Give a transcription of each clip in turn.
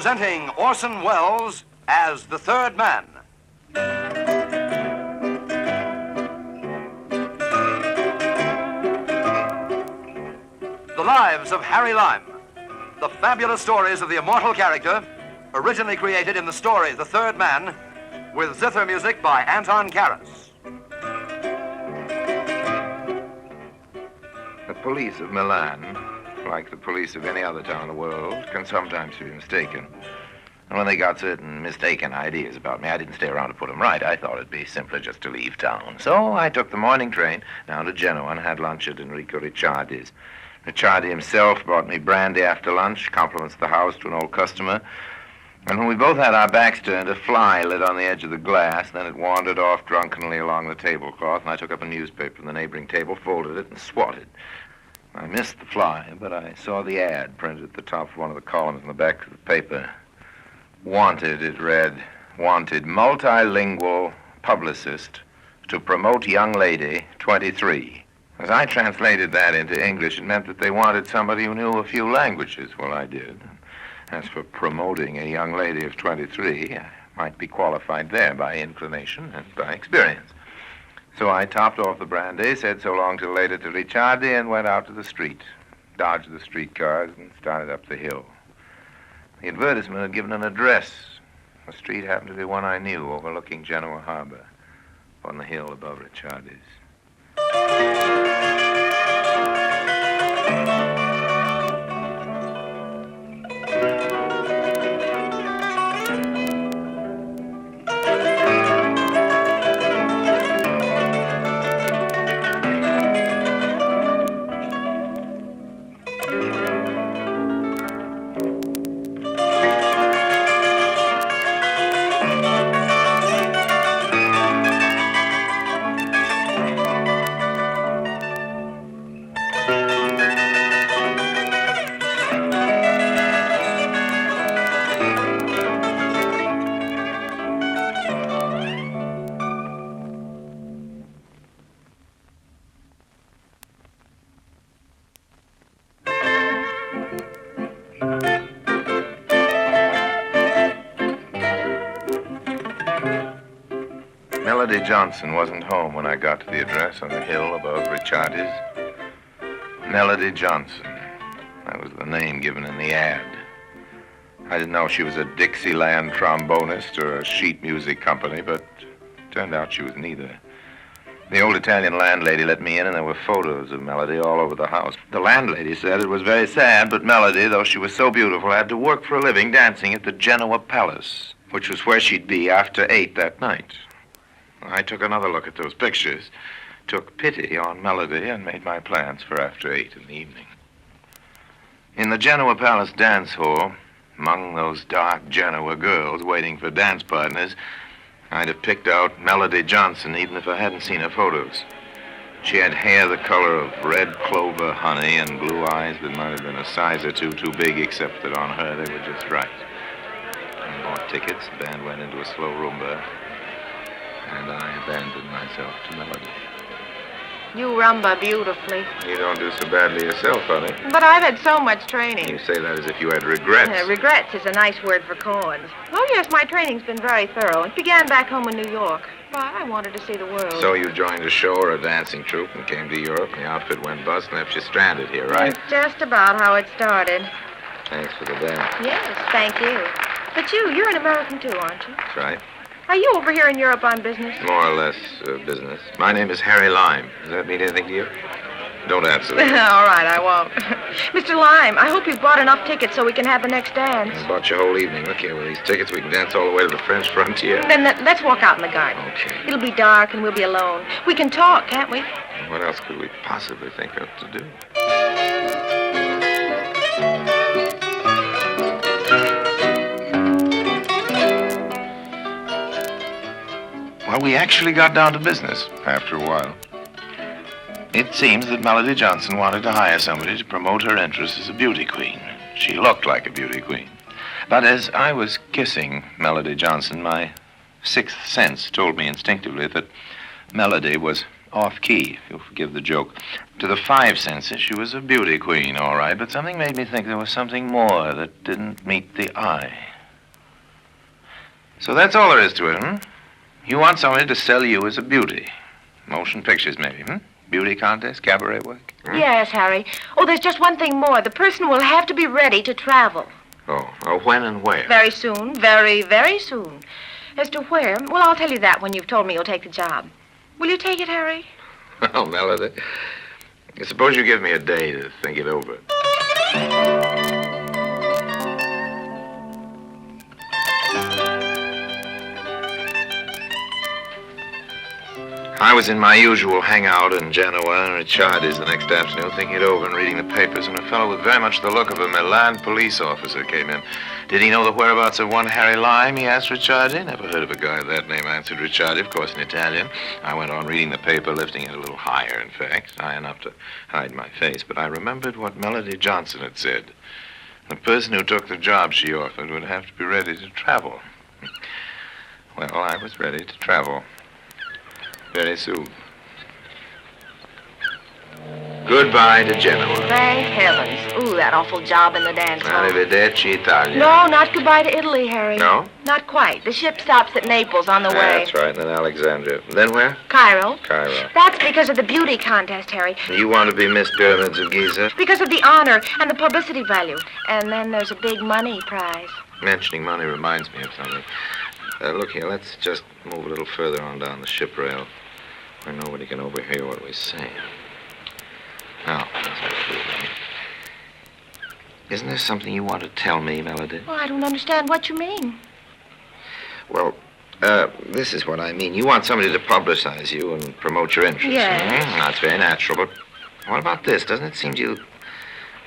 Presenting Orson Welles as The Third Man. The Lives of Harry Lime. The fabulous stories of the immortal character, originally created in the story The Third Man, with zither music by Anton Karas. The police of Milan, like the police of any other town in the world, can sometimes be mistaken. And when they got certain mistaken ideas about me, I didn't stay around to put them right. I thought it'd be simpler just to leave town. So I took the morning train down to Genoa and had lunch at Enrico Ricciardi's. Ricciardi himself brought me brandy after lunch, compliments of the house to an old customer. And when we both had our backs turned, a fly lit on the edge of the glass. Then it wandered off drunkenly along the tablecloth, and I took up a newspaper from the neighboring table, folded it, and swatted. I missed the fly, but I saw the ad printed at the top of one of the columns in the back of the paper. Wanted, it read, wanted multilingual publicist to promote young lady, 23. As I translated that into English, it meant that they wanted somebody who knew a few languages. Well, I did. As for promoting a young lady of 23, I might be qualified there by inclination and by experience. So I topped off the brandy, said so long till later to Ricciardi, and went out to the street, dodged the streetcars, and started up the hill. The advertisement had given an address. The street happened to be one I knew, overlooking Genoa Harbor, on the hill above Ricciardi's. Melody Johnson wasn't home when I got to the address on the hill above Ricciardi's. Melody Johnson. That was the name given in the ad. I didn't know she was a Dixieland trombonist or a sheet music company, but it turned out she was neither. The old Italian landlady let me in, and there were photos of Melody all over the house. The landlady said it was very sad, but Melody, though she was so beautiful, had to work for a living dancing at the Genoa Palace, which was where she'd be after 8 that night. I took another look at those pictures, took pity on Melody, and made my plans for after 8 in the evening. In the Genoa Palace dance hall, among those dark Genoa girls waiting for dance partners, I'd have picked out Melody Johnson even if I hadn't seen her photos. She had hair the color of red clover honey and blue eyes that might have been a size or two too big, except that on her they were just right. I bought tickets, the band went into a slow rumba, and I abandoned myself to Melody. You rumba beautifully. You don't do so badly yourself, honey. But I've had so much training. You say that as if you had regrets. Regrets is a nice word for chords. Oh, yes, my training's been very thorough. It began back home in New York. But I wanted to see the world. So you joined a show or a dancing troupe and came to Europe, and the outfit went bust and left you stranded here, right? That's just about how it started. Thanks for the dance. Yes, thank you. But you're an American too, aren't you? That's right. Are you over here in Europe on business? More or less business. My name is Harry Lime. Does that mean anything to you? Don't answer that. All right, I won't. Mr. Lime, I hope you've bought enough tickets so we can have the next dance. I bought your whole evening. Look here, with these tickets, we can dance all the way to the French frontier. Then let's walk out in the garden. Okay. It'll be dark and we'll be alone. We can talk, can't we? What else could we possibly think of to do? Well, we actually got down to business after a while. It seems that Melody Johnson wanted to hire somebody to promote her interest as a beauty queen. She looked like a beauty queen. But as I was kissing Melody Johnson, my sixth sense told me instinctively that Melody was off-key, if you'll forgive the joke. To the five senses, she was a beauty queen, all right, but something made me think there was something more that didn't meet the eye. So that's all there is to it, hmm? You want somebody to sell you as a beauty. Motion pictures, maybe, hmm? Beauty contest, cabaret work? Hmm? Yes, Harry. Oh, there's just one thing more. The person will have to be ready to travel. Oh, when and where? Very soon. Very, very soon. As to where, well, I'll tell you that when you've told me you'll take the job. Will you take it, Harry? Well, Melody, suppose you give me a day to think it over. I was in my usual hangout in Genoa and Ricciardi's the next afternoon, thinking it over and reading the papers, when a fellow with very much the look of a Milan police officer came in. Did he know the whereabouts of one Harry Lime, he asked Ricciardi. Never heard of a guy of that name, answered Ricciardi, of course in Italian. I went on reading the paper, lifting it a little higher, in fact, high enough to hide my face. But I remembered what Melody Johnson had said. The person who took the job she offered would have to be ready to travel. Well, I was ready to travel. Very soon. Goodbye to Genoa. Thank heavens. Ooh, that awful job in the dance hall. Arrivederci, Italia. No, not goodbye to Italy, Harry. No? Not quite. The ship stops at Naples on the way. That's right, and then Alexandria. Then where? Cairo. Cairo. That's because of the beauty contest, Harry. You want to be Miss Pyramids of Giza? Because of the honor and the publicity value. And then there's a big money prize. Mentioning money reminds me of something. Look here, let's just move a little further on down the ship rail where nobody can overhear what we say. Now, that's what I do. Isn't there something you want to tell me, Melody? Well, I don't understand what you mean. Well, this is what I mean. You want somebody to publicize you and promote your interests. Yes. That's very natural, but what about this? Doesn't it seem to you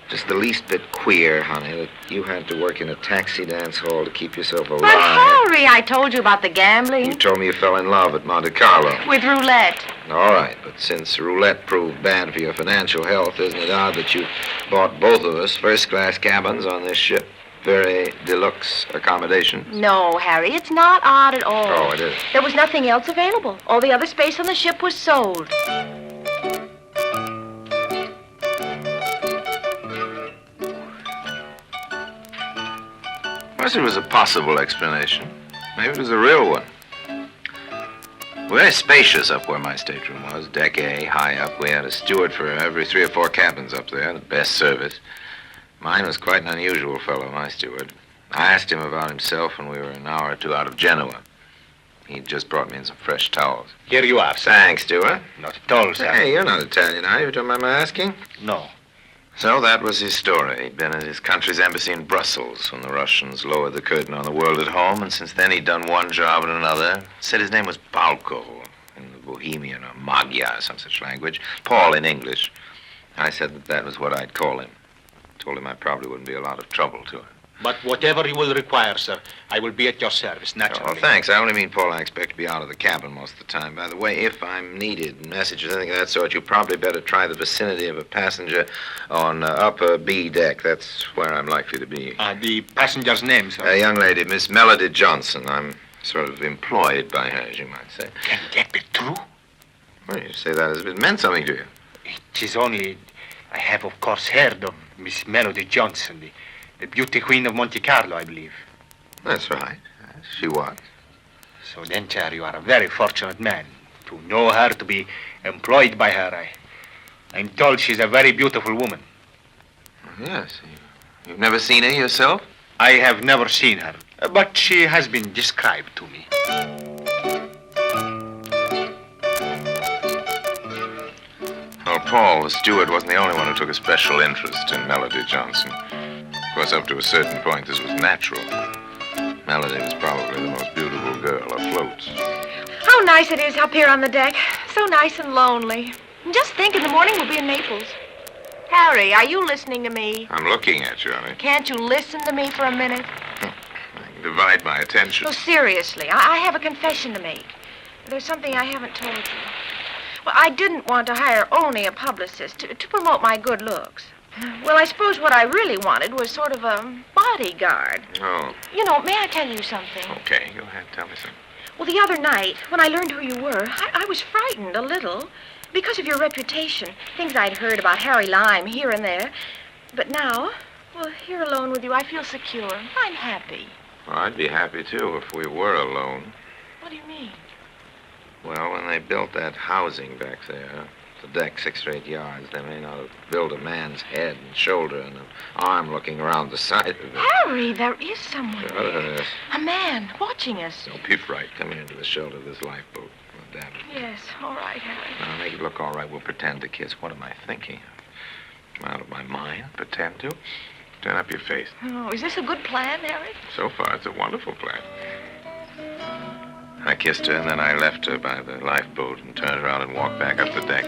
just the least bit queer, honey, that you had to work in a taxi dance hall to keep yourself alive? But, Harry, I told you about the gambling. You told me you fell in love at Monte Carlo. With roulette. All right, but since roulette proved bad for your financial health, isn't it odd that you bought both of us first-class cabins on this ship? Very deluxe accommodation. No, Harry, it's not odd at all. Oh, it is. There was nothing else available. All the other space on the ship was sold. Perhaps it was a possible explanation. Maybe it was a real one. Very spacious up where my stateroom was. Deck A, high up. We had a steward for every 3 or 4 cabins up there, the best service. Mine was quite an unusual fellow, my steward. I asked him about himself when we were an hour or 2 out of Genoa. He'd just brought me in some fresh towels. Here you are, sir. Thanks, steward. Not at all, sir. Hey, you're not Italian, are you? Don't mind my asking? No. So that was his story. He'd been at his country's embassy in Brussels when the Russians lowered the curtain on the world at home, and since then he'd done one job and another. Said his name was Balko, in the Bohemian or Magyar, some such language. Paul in English. I said that was what I'd call him. Told him I probably wouldn't be a lot of trouble to him. But whatever you will require, sir, I will be at your service, naturally. Oh, thanks. I only mean, Paul, I expect to be out of the cabin most of the time. By the way, if I'm needed, messages, anything of that sort, you probably better try the vicinity of a passenger on upper B deck. That's where I'm likely to be. The passenger's name, sir? A young lady, Miss Melody Johnson. I'm sort of employed by her, as you might say. Can that be true? Well, you say that as if it meant something to you. It is only... I have, of course, heard of Miss Melody Johnson, the beauty queen of Monte Carlo, I believe. That's right. She was. So then, sir, you are a very fortunate man to know her, to be employed by her. I'm told she's a very beautiful woman. Yes. You've never seen her yourself? I have never seen her, but she has been described to me. Well, Paul, the steward, wasn't the only one who took a special interest in Melody Johnson. Of course, up to a certain point, this was natural. Melody was probably the most beautiful girl afloat. How nice it is up here on the deck. So nice and lonely. And just think, in the morning we'll be in Naples. Harry, are you listening to me? I'm looking at you, honey. Can't you listen to me for a minute? I can divide my attention. Oh, seriously, I have a confession to make. There's something I haven't told you. Well, I didn't want to hire only a publicist to promote my good looks. Well, I suppose what I really wanted was sort of a bodyguard. Oh. You know, may I tell you something? Okay, go ahead. Tell me something. Well, the other night, when I learned who you were, I was frightened a little because of your reputation. Things I'd heard about Harry Lime here and there. But now, well, here alone with you, I feel secure. I'm happy. Well, I'd be happy, too, if we were alone. What do you mean? Well, when they built that housing back there, the deck 6 or 8 yards, they may not have built a man's head and shoulder and an arm looking around the side of it. Harry, there is someone Sure there. there is. A man watching us. Don't be frightened. Come into the shelter of this lifeboat. Well, damn it. Yes, all right, Harry. Now, make it look all right. We'll pretend to kiss. What am I thinking? I'm out of my mind. Pretend to. Turn up your face. Oh, is this a good plan, Harry? So far, it's a wonderful plan. I kissed her, and then I left her by the lifeboat and turned around and walked back up the deck.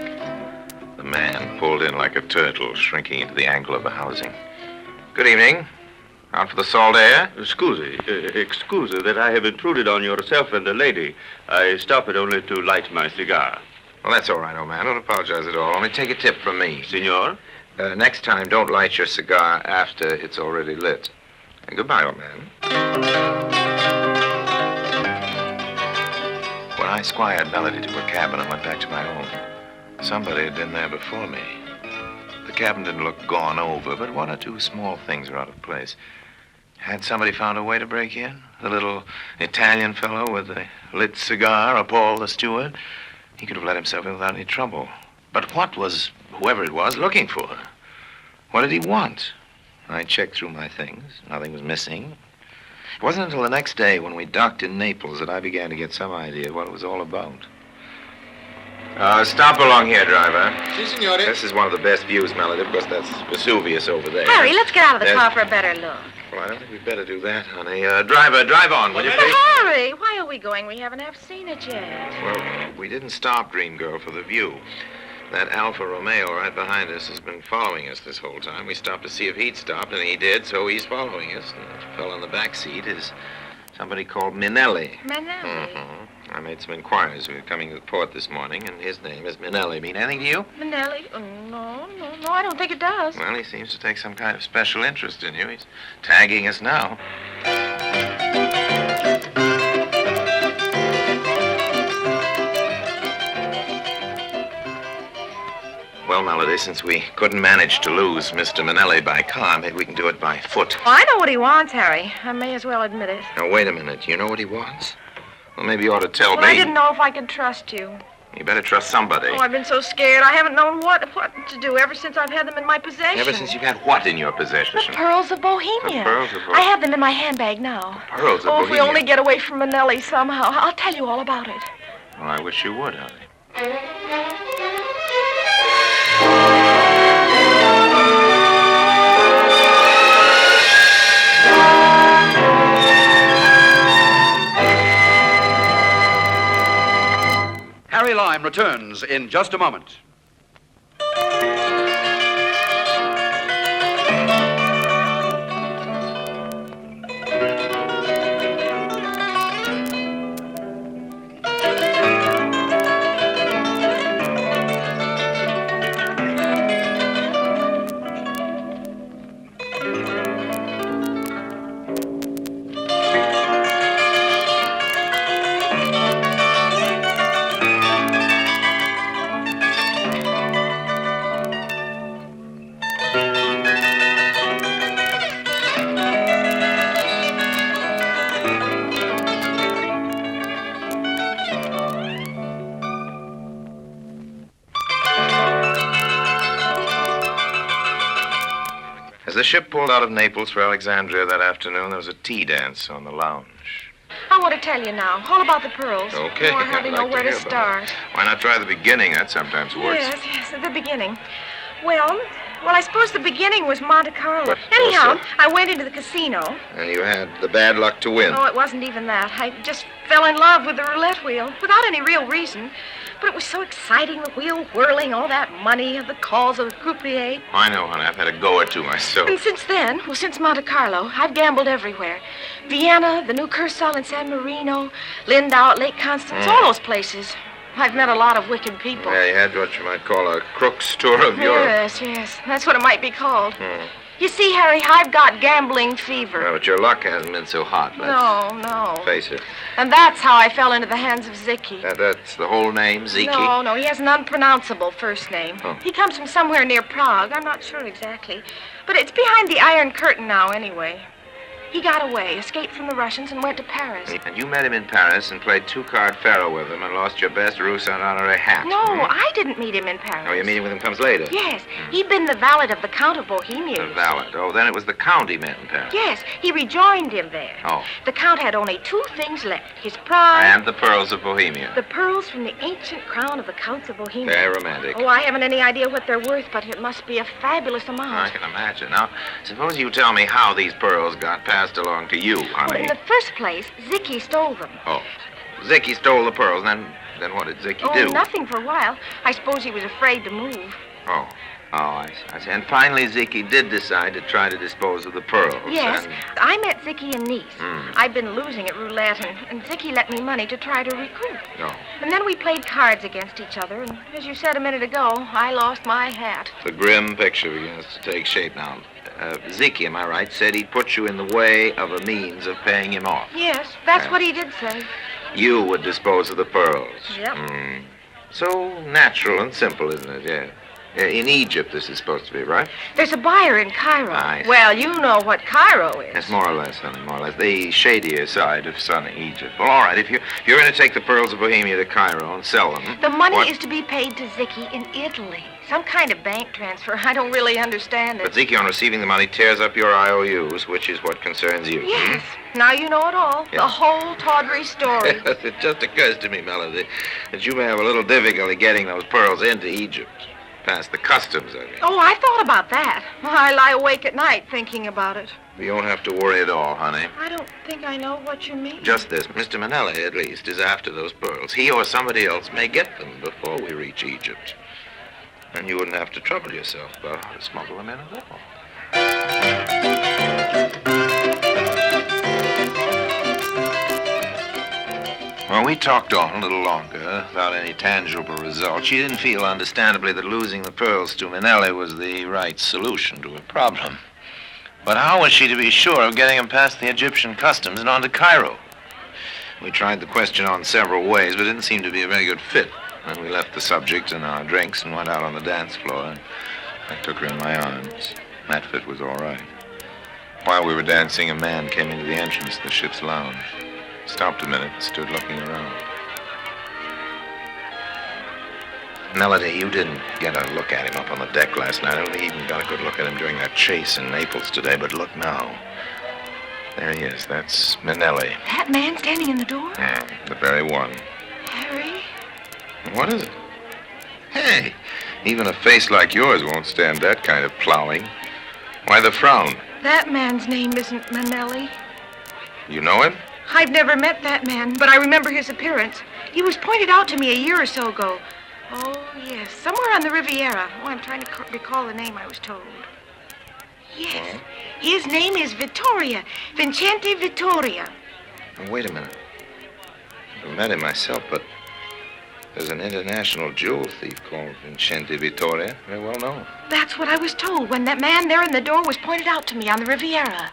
The man pulled in like a turtle, shrinking into the angle of the housing. Good evening. Out for the salt air? Excuse that I have intruded on yourself and the lady. I stopped only to light my cigar. Well, that's all right, old man. Don't apologize at all. Only take a tip from me. Senor? Next time, don't light your cigar after it's already lit. And goodbye, old man. When I squired Melody to her cabin, I went back to my own. Somebody had been there before me. The cabin didn't look gone over, but 1 or 2 small things were out of place. Had somebody found a way to break in? The little Italian fellow with the lit cigar, or Paul the steward? He could have let himself in without any trouble. But what was whoever it was looking for? What did he want? I checked through my things. Nothing was missing. It wasn't until the next day when we docked in Naples that I began to get some idea of what it was all about. Stop along here, driver. Si, signore. This is one of the best views, Melody, because that's Vesuvius over there. Harry, let's get out of the car for a better look. Well, I don't think we'd better do that, honey. Driver, drive on, will you But please? Harry, why are we going? We haven't half seen it yet. Well, we didn't stop, Dream Girl, for the view. That Alfa Romeo right behind us has been following us this whole time. We stopped to see if he'd stopped, and he did, so he's following us. And the fellow in the back seat is somebody called Minelli. Minelli? Mm-hmm. I made some inquiries. We were coming to the port this morning, and his name is Minelli. Mean anything to you? Minelli? No, I don't think it does. Well, he seems to take some kind of special interest in you. He's tagging us now. Well, Melody, since we couldn't manage to lose Mr. Minelli by car, maybe we can do it by foot. Well, I know what he wants, Harry. I may as well admit it. Now, wait a minute. You know what he wants? Well, maybe you ought to tell Well, me. I didn't know if I could trust you. You better trust somebody. Oh, I've been so scared. I haven't known what to do ever since I've had them in my possession. Ever since you've had what in your possession? The pearls of Bohemia. The pearls of Bohemia. I have them in my handbag now. The pearls of Oh, if we Bohemia. only get away from Minelli somehow. I'll tell you all about it. Well, I wish you would, honey. Harry Lime returns in just a moment. As the ship pulled out of Naples for Alexandria that afternoon, there was a tea dance on the lounge. I want to tell you now, all about the pearls. Okay, Oh, I hardly I'd know like where to hear about start. it. Why not try the beginning? That sometimes works. Yes, at the beginning. Well, I suppose the beginning was Monte Carlo. What? Anyhow, Also? I went into the casino. And you had the bad luck to win. Oh, it wasn't even that. I just fell in love with the roulette wheel without any real reason. But it was so exciting, the wheel whirling, all that money, and the calls of the croupier. I know, honey. I've had a go or two myself. And since then, since Monte Carlo, I've gambled everywhere. Vienna, the new Kursaal in San Marino, Lindau at Lake Constance, all those places. I've met a lot of wicked people. Yeah, you had what you might call a crook's tour of Europe. Yes. That's what it might be called. You see, Harry, I've got gambling fever. Well, but your luck hasn't been so hot. No. Face it. And that's how I fell into the hands of Ziki. That's the whole name, Ziki? No, he has an unpronounceable first name. Oh. He comes from somewhere near Prague. I'm not sure exactly. But it's behind the Iron Curtain now, anyway. He got away, escaped from the Russians, and went to Paris. And you met him in Paris and played two-card faro with him and lost your best Rue Saint-Honoré hat. No, I didn't meet him in Paris. Oh, your meeting with him comes later? Yes. He'd been the valet of the Count of Bohemia. The valet. Oh, then it was the Count he met in Paris. Yes, he rejoined him there. Oh. The Count had only two things left. His pride... And the pearls of Bohemia. The pearls from the ancient crown of the Counts of Bohemia. Very romantic. Oh, I haven't any idea what they're worth, but it must be a fabulous amount. I can imagine. Now, suppose you tell me how these pearls got passed along to you, honey. Well, in the first place, Zicky stole them. Oh. Zicky stole the pearls, then what did Zicky do? Oh, nothing for a while. I suppose he was afraid to move. Oh, I see. And finally, Zicky did decide to try to dispose of the pearls. Yes. And... I met Zicky in Nice. I'd been losing at roulette, and Zicky lent me money to try to recoup. Oh. And then we played cards against each other, and as you said a minute ago, I lost my hat. The grim picture begins to take shape now. Zicky, am I right, said he'd put you in the way of a means of paying him off. Yes, that's what he did say. You would dispose of the pearls. Yep. So natural and simple, isn't it? Yeah. In Egypt, this is supposed to be, right? There's a buyer in Cairo. I see. Well, you know what Cairo is. It's more or less, honey, more or less. The shadier side of sunny Egypt. Well, all right, if you're going to take the pearls of Bohemia to Cairo and sell them... The money is to be paid to Zicky in Italy. Some kind of bank transfer. I don't really understand it. But Zicky, on receiving the money, tears up your IOUs, which is what concerns you. Yes. Now you know it all. Yeah. The whole tawdry story. It just occurs to me, Melody, that you may have a little difficulty getting those pearls into Egypt. Past the customs, I mean. Oh, I thought about that. I lie awake at night thinking about it. You don't have to worry at all, honey. I don't think I know what you mean. Just this. Mr. Manelli, at least, is after those pearls. He or somebody else may get them before we reach Egypt. And you wouldn't have to trouble yourself about how to smuggle them in at all. Well, we talked on a little longer without any tangible result. She didn't feel, understandably, that losing the pearls to Manelli was the right solution to her problem. But how was she to be sure of getting them past the Egyptian customs and on to Cairo? We tried the question on several ways, but it didn't seem to be a very good fit. And we left the subject and our drinks and went out on the dance floor. And I took her in my arms. That fit was all right. While we were dancing, a man came into the entrance of the ship's lounge. Stopped a minute and stood looking around. Melody, you didn't get a look at him up on the deck last night. I don't think you even got a good look at him during that chase in Naples today, but look now. There he is. That's Manelli. That man standing in the door? Yeah, the very one. Harry? What is it? Hey, even a face like yours won't stand that kind of plowing. Why the frown? That man's name isn't Manelli. You know him? I've never met that man, but I remember his appearance. He was pointed out to me a year or so ago. Oh, yes, somewhere on the Riviera. Oh, I'm trying to recall the name I was told. Yes, his name is Vittoria. Vincente Vittoria. Oh, wait a minute. I met him myself, but there's an international jewel thief called Vincente Vittoria. Very well known. That's what I was told when that man there in the door was pointed out to me on the Riviera.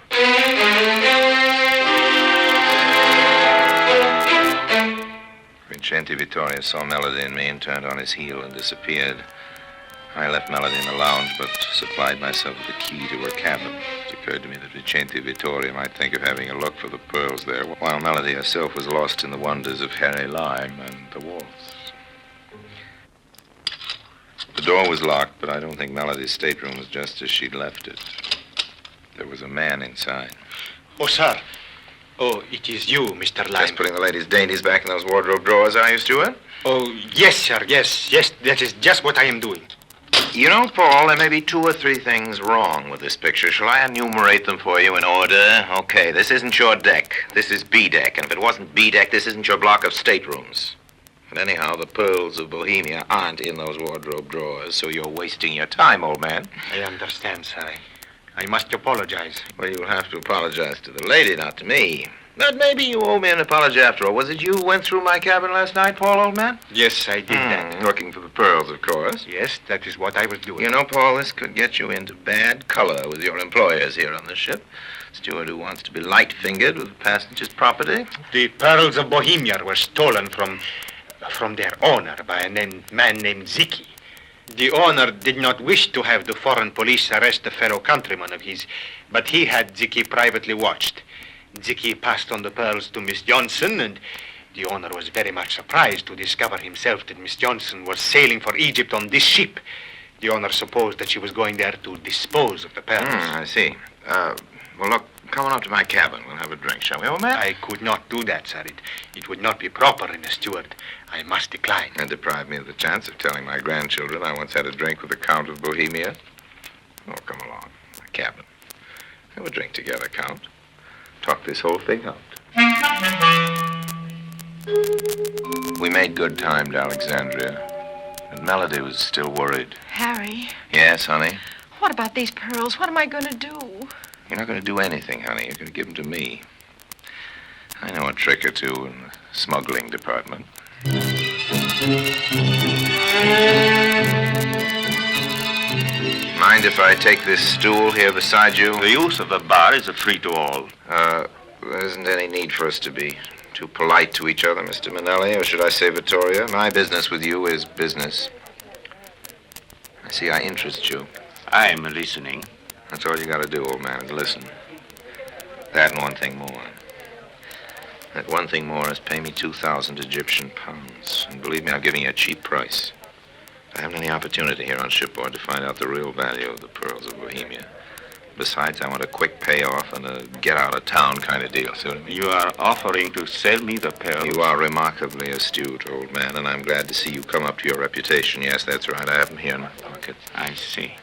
Vincente Vittoria saw Melody and me and turned on his heel and disappeared. I left Melody in the lounge, but supplied myself with the key to her cabin. It occurred to me that Vincente Vittoria might think of having a look for the pearls there, while Melody herself was lost in the wonders of Harry Lime and the waltz. The door was locked, but I don't think Melody's stateroom was just as she'd left it. There was a man inside. Oh, sir. Oh, it is you, Mr. Lime. Just putting the ladies' dainties back in those wardrobe drawers, are you, Stuart? Oh, yes, sir, yes. Yes, that is just what I am doing. You know, Paul, there may be 2 or 3 things wrong with this picture. Shall I enumerate them for you in order? Okay, this isn't your deck. This is B deck. And if it wasn't B deck, this isn't your block of staterooms. But anyhow, the pearls of Bohemia aren't in those wardrobe drawers, so you're wasting your time, old man. I understand, sir. I must apologize. Well, you'll have to apologize to the lady, not to me. But maybe you owe me an apology after all. Was it you who went through my cabin last night, Paul, old man? Yes, I did that. Looking for the pearls, of course. Yes, that is what I was doing. You know, Paul, this could get you into bad color with your employers here on the ship. Steward who wants to be light-fingered with passengers' property. The pearls of Bohemia were stolen from their owner by a man named Zicky. The owner did not wish to have the foreign police arrest a fellow countryman of his, but he had Ziki privately watched. Ziki passed on the pearls to Miss Johnson, and the owner was very much surprised to discover himself that Miss Johnson was sailing for Egypt on this ship. The owner supposed that she was going there to dispose of the pearls. I see. Well, look, come on up to my cabin. We'll have a drink, shall we, old man? I could not do that, sir. It would not be proper in a steward. I must decline. And deprive me of the chance of telling my grandchildren I once had a drink with the Count of Bohemia. Oh, come along. My cabin. Have a drink together, Count. Talk this whole thing out. We made good time to Alexandria, but Melody was still worried. Harry, Yes, honey? what about these pearls? What am I going to do? You're not going to do anything, honey. You're going to give them to me. I know a trick or two in the smuggling department. Mind if I take this stool here beside you? The use of the bar is a free to all. There isn't any need for us to be too polite to each other, Mr. Manelli, or should I say Vittoria? My business with you is business. I see I interest you. I'm listening. That's all you got to do, old man, is listen. That and one thing more. That one thing more is pay me 2,000 Egyptian pounds. And believe me, I'm giving you a cheap price. I haven't any opportunity here on shipboard to find out the real value of the pearls of Bohemia. Besides, I want a quick payoff and a get-out-of-town kind of deal. See what I mean? You are offering to sell me the pearls? You are remarkably astute, old man, and I'm glad to see you come up to your reputation. Yes, that's right. I have them here in my pocket. I see.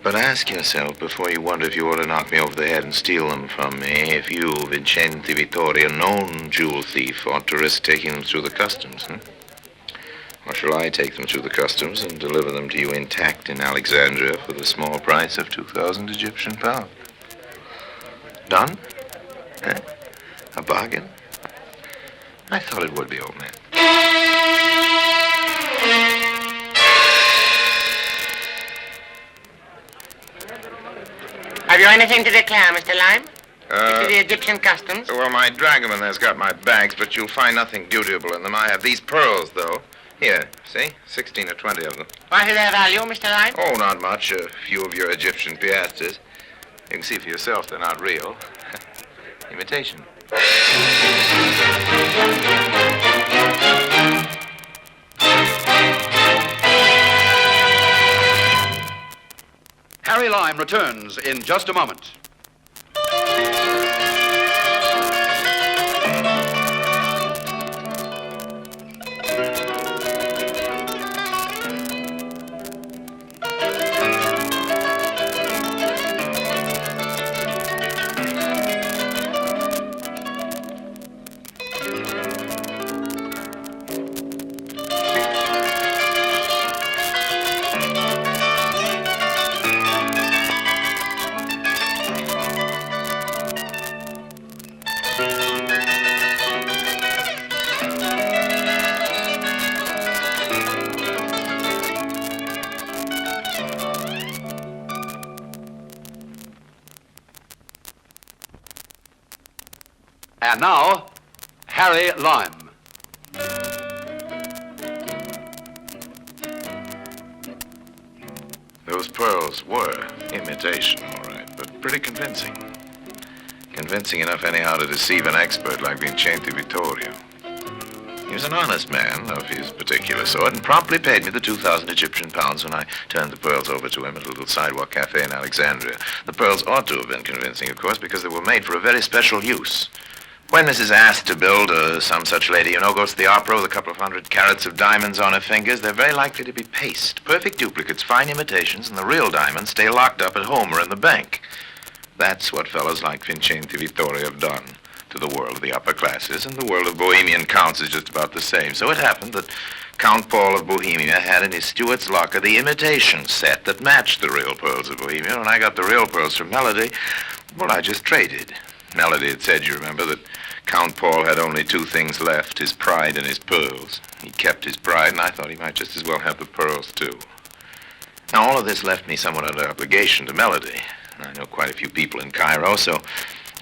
But ask yourself before you wonder if you ought to knock me over the head and steal them from me, if you, Vincenti Vittoria, known jewel thief, ought to risk taking them through the customs, Or shall I take them through the customs and deliver them to you intact in Alexandria for the small price of 2,000 Egyptian pounds? Done? Eh? A bargain? I thought it would be, old man. Have you anything to declare, Mr. Lime? To the Egyptian customs? Well, my dragoman there's got my bags, but you'll find nothing dutiable in them. I have these pearls, though. Here, see? 16 or 20 of them. What is their value, Mr. Lime? Oh, not much. A few of your Egyptian piastres. You can see for yourself they're not real. Imitation. Harry Lime returns in just a moment. And now, Harry Lime. Those pearls were imitation, all right, but pretty convincing. Convincing enough anyhow to deceive an expert like Vincenti Vittorio. He was an honest man of his particular sort and promptly paid me the 2,000 Egyptian pounds when I turned the pearls over to him at a little sidewalk cafe in Alexandria. The pearls ought to have been convincing, of course, because they were made for a very special use. When Mrs. asked to build some such lady, goes to the opera with a couple of 100 carats of diamonds on her fingers, they're very likely to be paste. Perfect duplicates, fine imitations, and the real diamonds stay locked up at home or in the bank. That's what fellows like Vincenti Vittorio have done to the world of the upper classes, and the world of Bohemian counts is just about the same. So it happened that Count Paul of Bohemia had in his steward's locker the imitation set that matched the real pearls of Bohemia. When I got the real pearls from Melody, well, I just traded. Melody had said, you remember, that Count Paul had only two things left, his pride and his pearls. He kept his pride, and I thought he might just as well have the pearls, too. Now, all of this left me somewhat under obligation to Melody. I know quite a few people in Cairo, so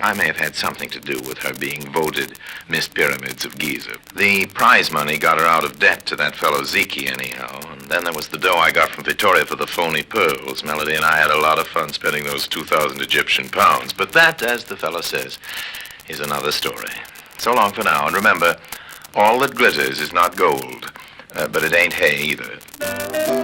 I may have had something to do with her being voted Miss Pyramids of Giza. The prize money got her out of debt to that fellow Ziki anyhow, and then there was the dough I got from Victoria for the phony pearls. Melody and I had a lot of fun spending those 2,000 Egyptian pounds, but that, as the fellow says, is another story. So long for now, and remember, all that glitters is not gold, but it ain't hay either.